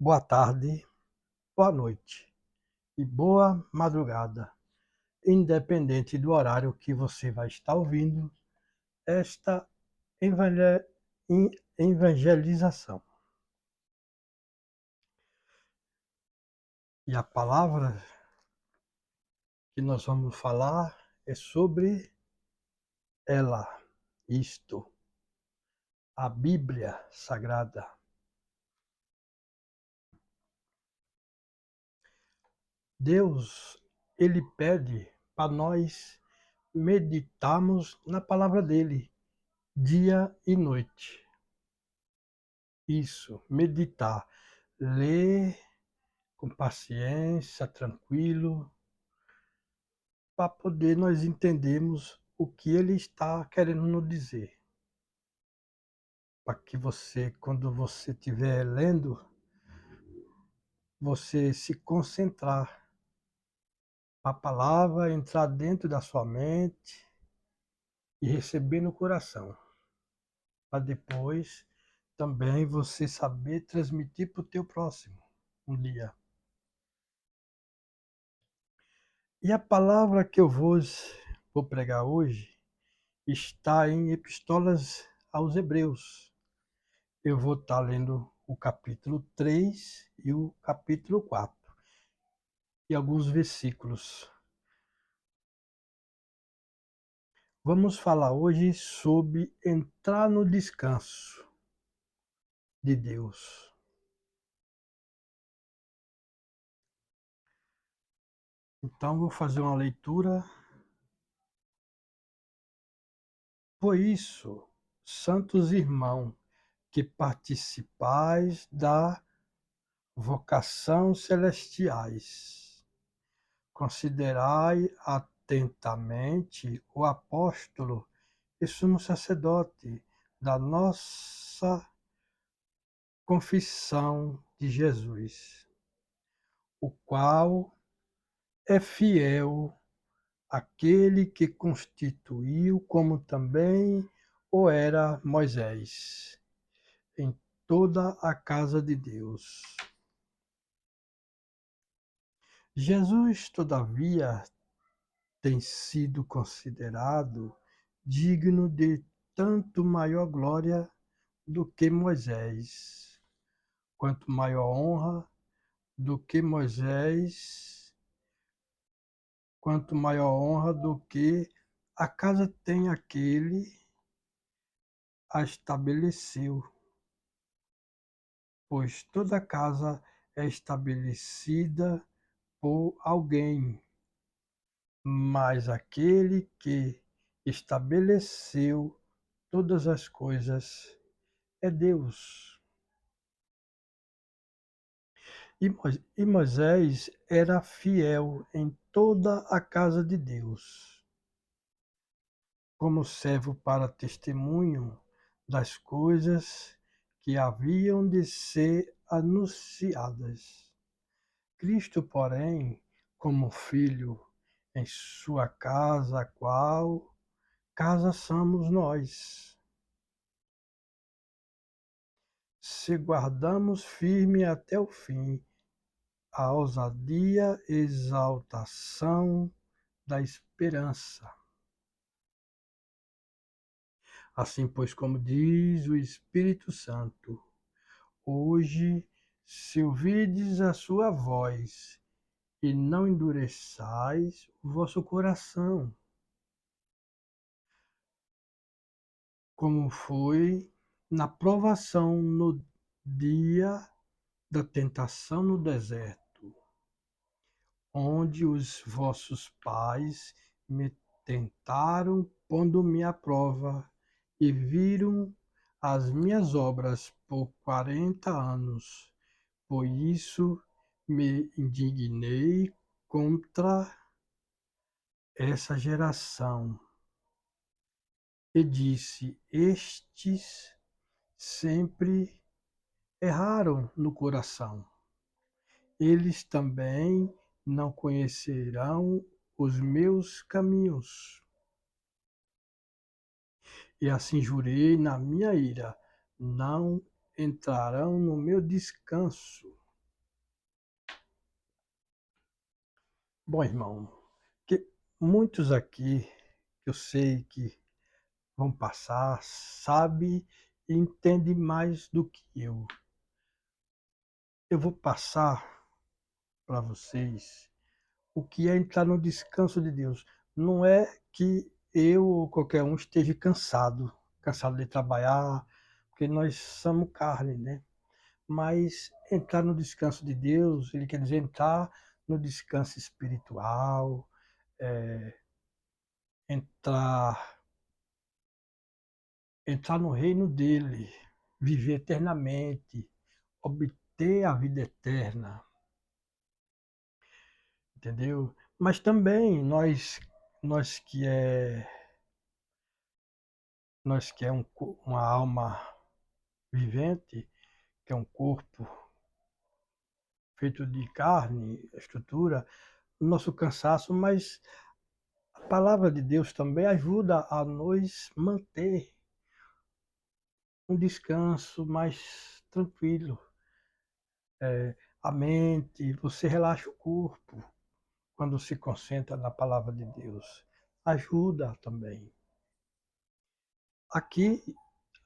boa tarde, boa noite e boa madrugada, independente do horário que você vai estar ouvindo esta evangel- evangelização. E a palavra que nós vamos falar é sobre ela, isto, a Bíblia Sagrada. Deus, ele pede para nós meditarmos na palavra dele, dia e noite. Isso, meditar. Ler com paciência, tranquilo, para poder nós entendermos o que ele está querendo nos dizer. Para que você, quando você estiver lendo, você se concentrar, a palavra entrar dentro da sua mente e receber no coração. Para depois também você saber transmitir para o teu próximo um dia. E a palavra que eu vou pregar hoje está em Epístolas aos Hebreus. Eu vou estar lendo o capítulo 3 e o capítulo 4 e alguns versículos. Vamos falar hoje sobre entrar no descanso de Deus. Então, vou fazer uma leitura. Por isso, santos irmãos, que participais da vocação celestiais, considerai atentamente o apóstolo e sumo sacerdote da nossa confissão de Jesus, o qual é fiel àquele que constituiu, como também o era Moisés, em toda a casa de Deus. Jesus, todavia, tem sido considerado digno de tanto maior glória do que Moisés, quanto maior honra do que Moisés, quanto maior honra do que a casa tem aquele a estabeleceu, pois toda casa é estabelecida por alguém, mas aquele que estabeleceu todas as coisas é Deus. E Moisés era fiel em toda a casa de Deus, como servo para testemunho das coisas que haviam de ser anunciadas. Cristo, porém, como filho em sua casa, a qual casa somos nós, se guardamos firme até o fim a ousadia e exaltação da esperança. Assim, pois, como diz o Espírito Santo, hoje, se ouvides a sua voz, e não endureçais o vosso coração, como foi na provação no dia da tentação no deserto, onde os vossos pais me tentaram pondo-me à prova e viram as minhas obras por 40 anos. Por isso me indignei contra essa geração e disse: estes sempre erraram no coração. Eles também não conhecerão os meus caminhos. E assim jurei na minha ira: não entrarão no meu descanso. Bom, irmão, que muitos aqui, que eu sei que vão passar, sabe e entende mais do que eu. Eu vou passar para vocês o que é entrar no descanso de Deus. Não é que eu ou qualquer um esteja cansado, cansado de trabalhar, porque nós somos carne, né? Mas entrar no descanso de Deus, ele quer dizer entrar no descanso espiritual, entrar entrar no reino dele, viver eternamente, obter a vida eterna, entendeu? Mas também nós nós que é uma alma vivente, que é um corpo feito de carne, estrutura, o nosso cansaço, mas a palavra de Deus também ajuda a nos manter um descanso mais tranquilo. A mente, você relaxa o corpo quando se concentra na palavra de Deus. Ajuda também. Aqui,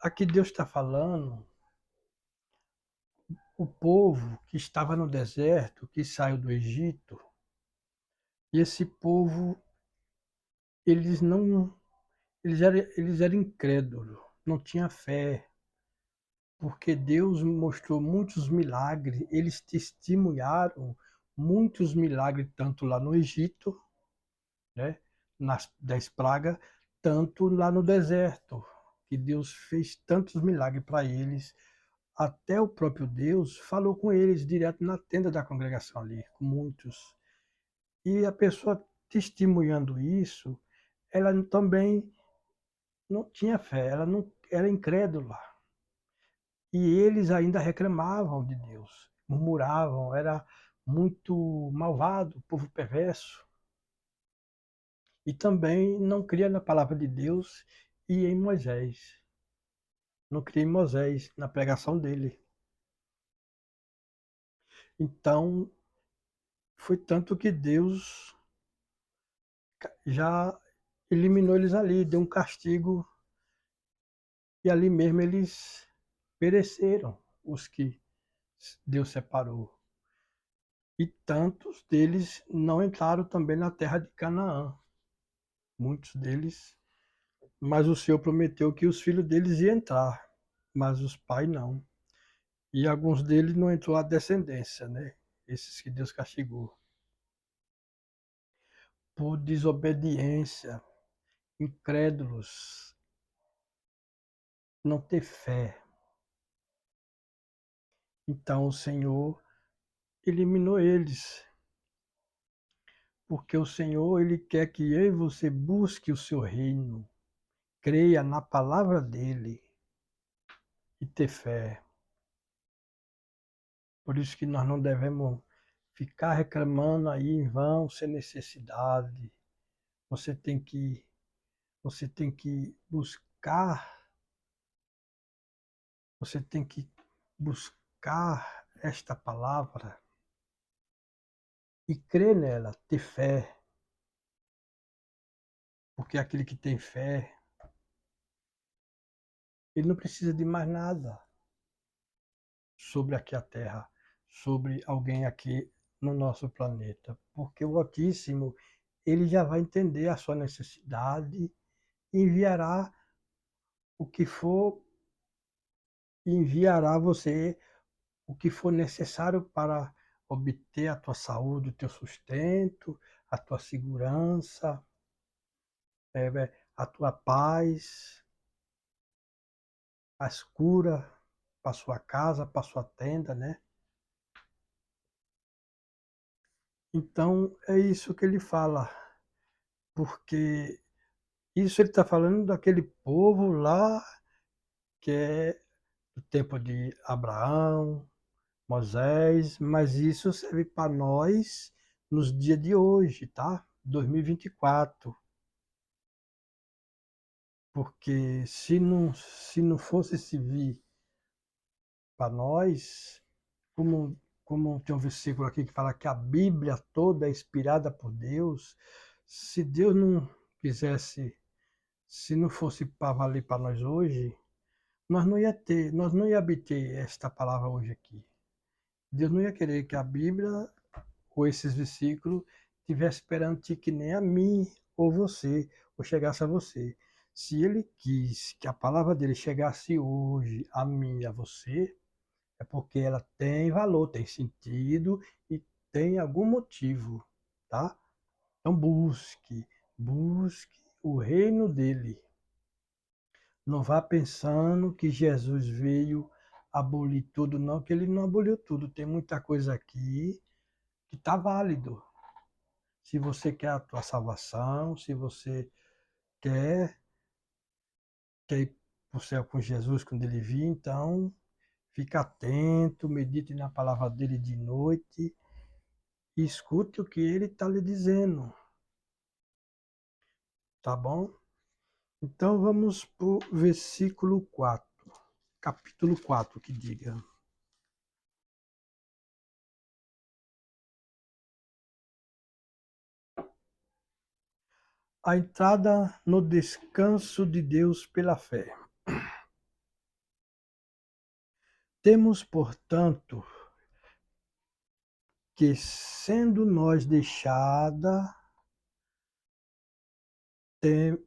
aqui Deus está falando, o povo que estava no deserto, que saiu do Egito, e esse povo, eles não, eles eram incrédulos, não tinham fé, porque Deus mostrou muitos milagres, eles testemunharam muitos milagres, tanto lá no Egito, né, nas 10 pragas, tanto lá no deserto, que Deus fez tantos milagres para eles, até o próprio Deus falou com eles direto na tenda da congregação ali, com muitos. E a pessoa testemunhando isso, ela também não tinha fé, ela não era incrédula. E eles ainda reclamavam de Deus, murmuravam, era muito malvado, povo perverso. E também não cria na palavra de Deus e em Moisés. Não cria em Moisés, na pregação dele. Então, foi tanto que Deus já eliminou eles ali, deu um castigo, e ali mesmo eles pereceram, os que Deus separou. E tantos deles não entraram também na terra de Canaã. Muitos deles, mas o Senhor prometeu que os filhos deles iam entrar, mas os pais não. E alguns deles não entrou a descendência, né? Esses que Deus castigou. Por desobediência, incrédulos, não ter fé. Então o Senhor eliminou eles, porque o Senhor ele quer que eu e você busque o seu reino, creia na palavra dele e ter fé. Por isso que nós não devemos ficar reclamando aí em vão, sem necessidade. Você tem que, você tem que buscar, você tem que buscar esta palavra e crer nela, ter fé, porque aquele que tem fé, ele não precisa de mais nada sobre aqui a Terra, sobre alguém aqui no nosso planeta, porque o Altíssimo, ele já vai entender a sua necessidade e o que for, enviará você o que for necessário para obter a tua saúde, o teu sustento, a tua segurança, a tua paz, as curas para sua casa, para sua tenda, né? Então é isso que ele fala, porque isso ele está falando daquele povo lá que é do tempo de Abraão, Moisés, mas isso serve para nós nos dias de hoje, tá? 2024. Porque se não fosse servir para nós, como como tem um versículo aqui que fala que a Bíblia toda é inspirada por Deus, se Deus não quisesse, se não fosse para valer para nós hoje, nós não ia ter esta palavra hoje aqui. Deus não ia querer que a Bíblia ou esses versículos tivesse perante que nem a mim ou você, ou chegasse a você. Se ele quis que a palavra dele chegasse hoje a mim e a você, é porque ela tem valor, tem sentido e tem algum motivo, tá? Então busque o reino dele. Não vá pensando que Jesus veio abolir tudo, não, que ele não aboliu tudo. Tem muita coisa aqui que está válido. Se você quer a tua salvação, se você quer, quer ir para o céu com Jesus quando ele vir, então fica atento, medite na palavra dele de noite e escute o que ele está lhe dizendo, tá bom? Então vamos para o versículo 4, capítulo 4, que diga: a entrada no descanso de Deus pela fé. Temos, portanto, que, sendo nós deixada,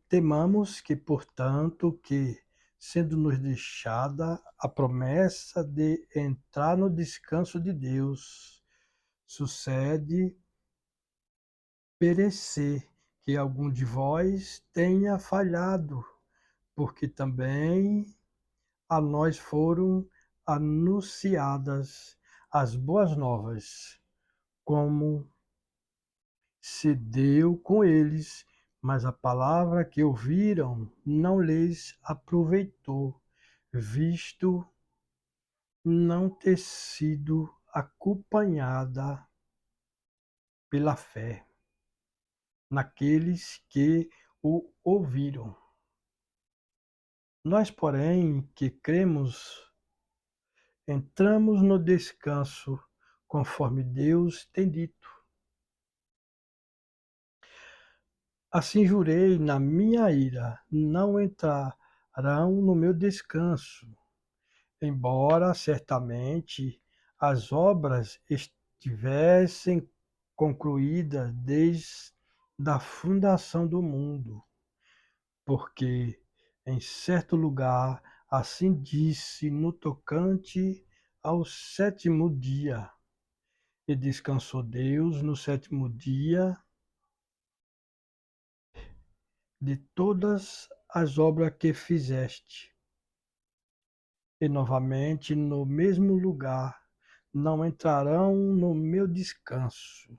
temamos que, portanto, que, sendo-nos deixada a promessa de entrar no descanso de Deus, sucede perecer que algum de vós tenha falhado, porque também a nós foram anunciadas as boas novas, como se deu com eles, mas a palavra que ouviram não lhes aproveitou, visto não ter sido acompanhada pela fé naqueles que o ouviram. Nós, porém, que cremos, entramos no descanso, conforme Deus tem dito. Assim jurei na minha ira, não entrarão no meu descanso, embora certamente as obras estivessem concluídas desde a fundação do mundo, porque em certo lugar assim disse no tocante ao sétimo dia, e descansou Deus no sétimo dia de todas as obras que fizeste. E novamente no mesmo lugar não entrarão no meu descanso.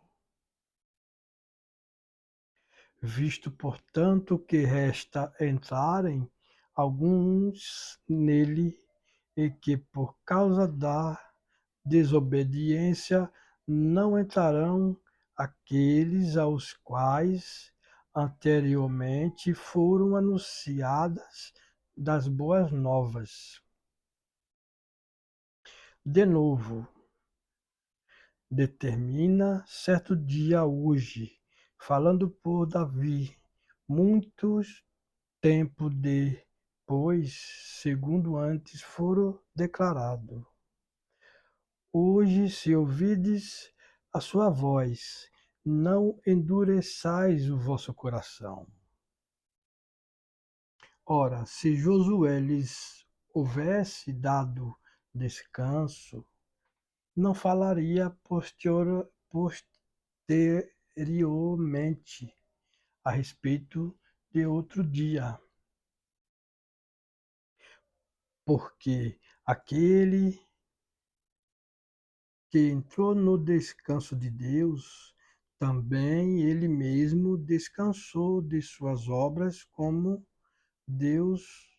Visto, portanto, que resta entrarem alguns nele, e que por causa da desobediência não entrarão aqueles aos quais anteriormente foram anunciadas das boas novas. De novo, determina certo dia hoje, falando por Davi, muitos tempo depois, segundo antes foram declarado. Hoje, se ouvides a sua voz, não endureçais o vosso coração. Ora, se Josué lhes houvesse dado descanso, não falaria posteriormente a respeito de outro dia, porque aquele que entrou no descanso de Deus, também ele mesmo descansou de suas obras como Deus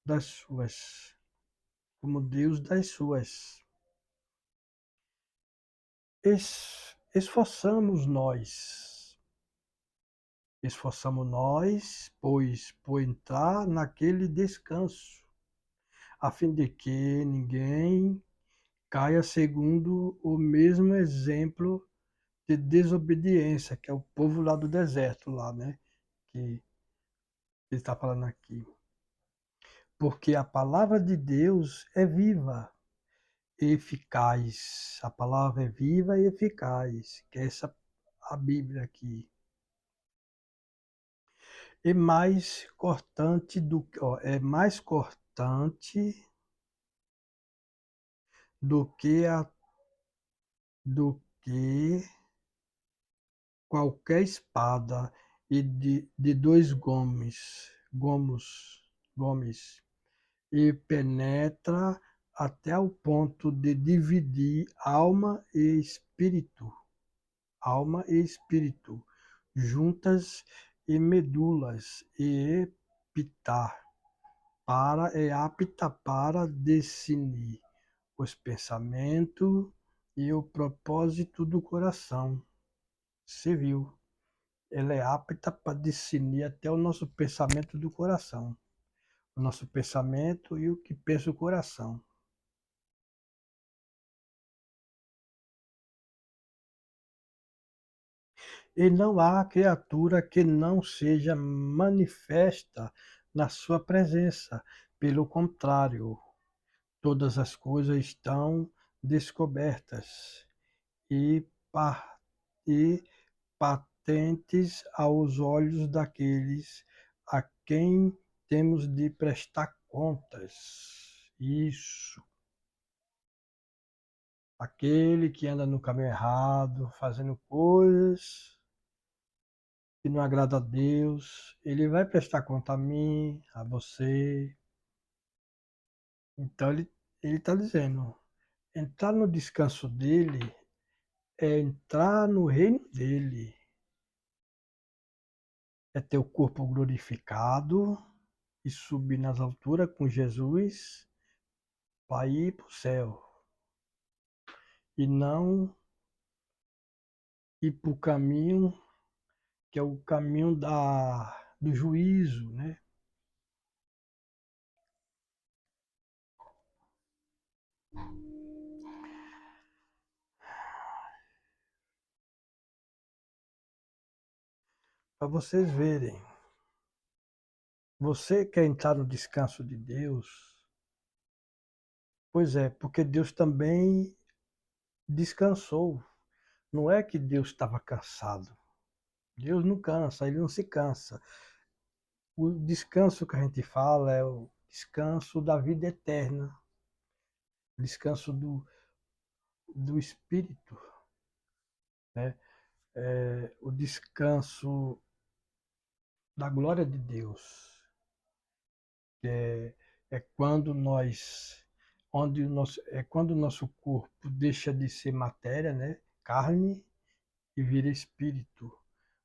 das suas, como Deus das suas. Esforçamos nós, pois, por entrar naquele descanso, a fim de que ninguém caia segundo o mesmo exemplo de desobediência, que é o povo lá do deserto, lá, né? Que ele está falando aqui. Porque a palavra de Deus é viva e eficaz. A palavra é viva e eficaz, que é essa a Bíblia aqui. É mais cortante do que, ó, é mais cortante do que a do que qualquer espada e de dois gumes, e penetra até o ponto de dividir alma e espírito, juntas e medulas, e é apta para discernir os pensamentos e o propósito do coração. Você viu? Ela é apta para discernir até o nosso pensamento do coração. O nosso pensamento e o que pensa o coração. E não há criatura que não seja manifesta na sua presença. Pelo contrário, todas as coisas estão descobertas e, e patentes aos olhos daqueles a quem temos de prestar contas. Isso. Aquele que anda no caminho errado, fazendo coisas que não agrada a Deus, ele vai prestar conta a mim, a você. Então ele está dizendo, entrar no descanso dele é entrar no reino dele, é ter o corpo glorificado e subir nas alturas com Jesus para ir para o céu. E não ir para o caminho que é o caminho do juízo, né? Para vocês verem. Você quer entrar no descanso de Deus? Pois é, porque Deus também descansou. Não é que Deus estava cansado. Deus não cansa, ele não se cansa. O descanso que a gente fala é o descanso da vida eterna, descanso do espírito, né? O descanso da glória de Deus. É, é quando é quando o nosso corpo deixa de ser matéria, né? Carne, e vira espírito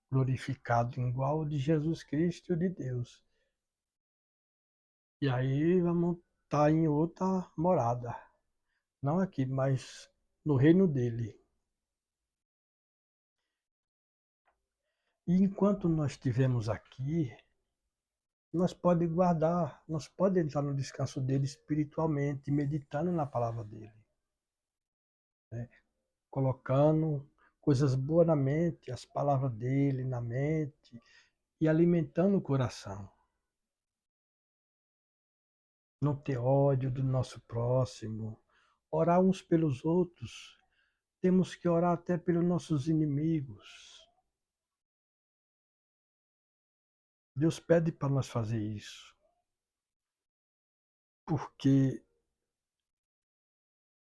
glorificado, igual o de Jesus Cristo e o de Deus. E aí vamos estar em outra morada. Não aqui, mas no reino dele. E enquanto nós estivermos aqui, nós podemos entrar no descanso dele espiritualmente, meditando na palavra dele, né? Colocando coisas boas na mente, as palavras dele na mente, e alimentando o coração. Não ter ódio do nosso próximo, orar uns pelos outros. Temos que orar até pelos nossos inimigos. Deus pede para nós fazer isso. Porque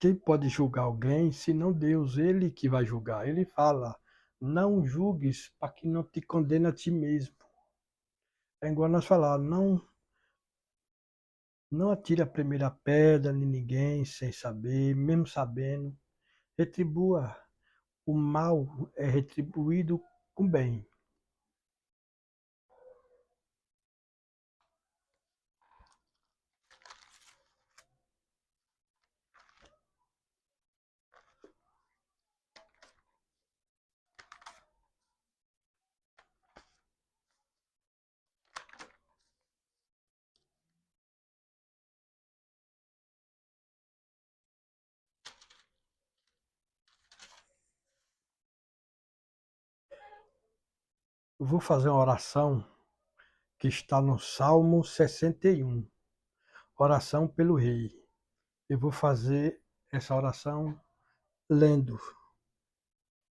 quem pode julgar alguém se não Deus? Ele que vai julgar. Ele fala: não julgues para que não te condene a ti mesmo. É igual nós falar: não atire a primeira pedra em ninguém sem saber, mesmo sabendo. Retribua. O mal é retribuído com bem. vou fazer uma oração que está no Salmo 61, oração pelo rei. Eu vou fazer essa oração lendo.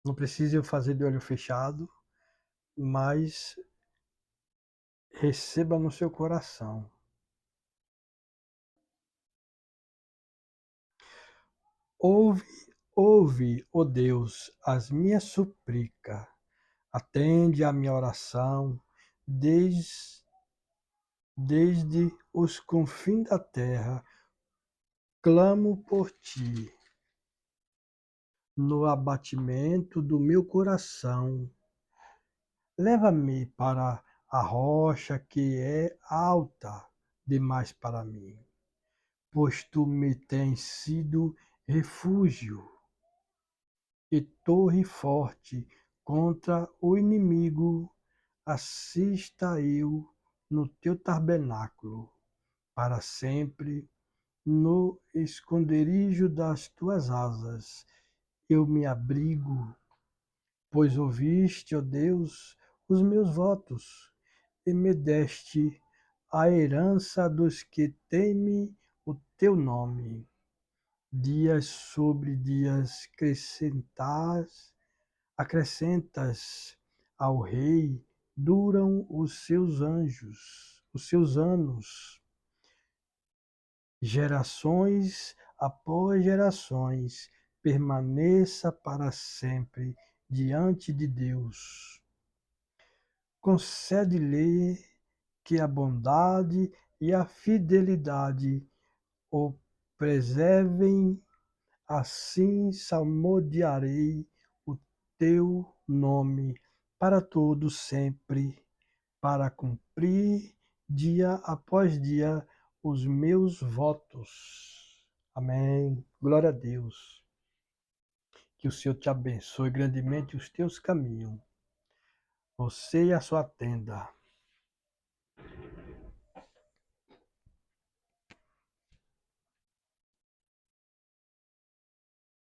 Não precisa eu fazer de olho fechado, mas receba no seu coração. Ouve, ouve, ó Deus, as minhas súplicas, atende a minha oração, desde os confins da terra, clamo por ti. No abatimento do meu coração, leva-me para a rocha que é alta demais para mim, pois tu me tens sido refúgio e torre forte contra o inimigo. Assista eu no teu tabernáculo, para sempre, no esconderijo das tuas asas, eu me abrigo, pois ouviste, ó Deus, os meus votos, e me deste a herança dos que temem o teu nome. Dias sobre dias acrescentas ao rei, duram os seus anos, gerações após gerações, permaneça para sempre diante de Deus. Concede-lhe que a bondade e a fidelidade o preservem, assim salmodiarei o teu nome para todo sempre, para cumprir dia após dia os meus votos. Amém. Glória a Deus. Que o Senhor te abençoe grandemente os teus caminhos. Você e a sua tenda.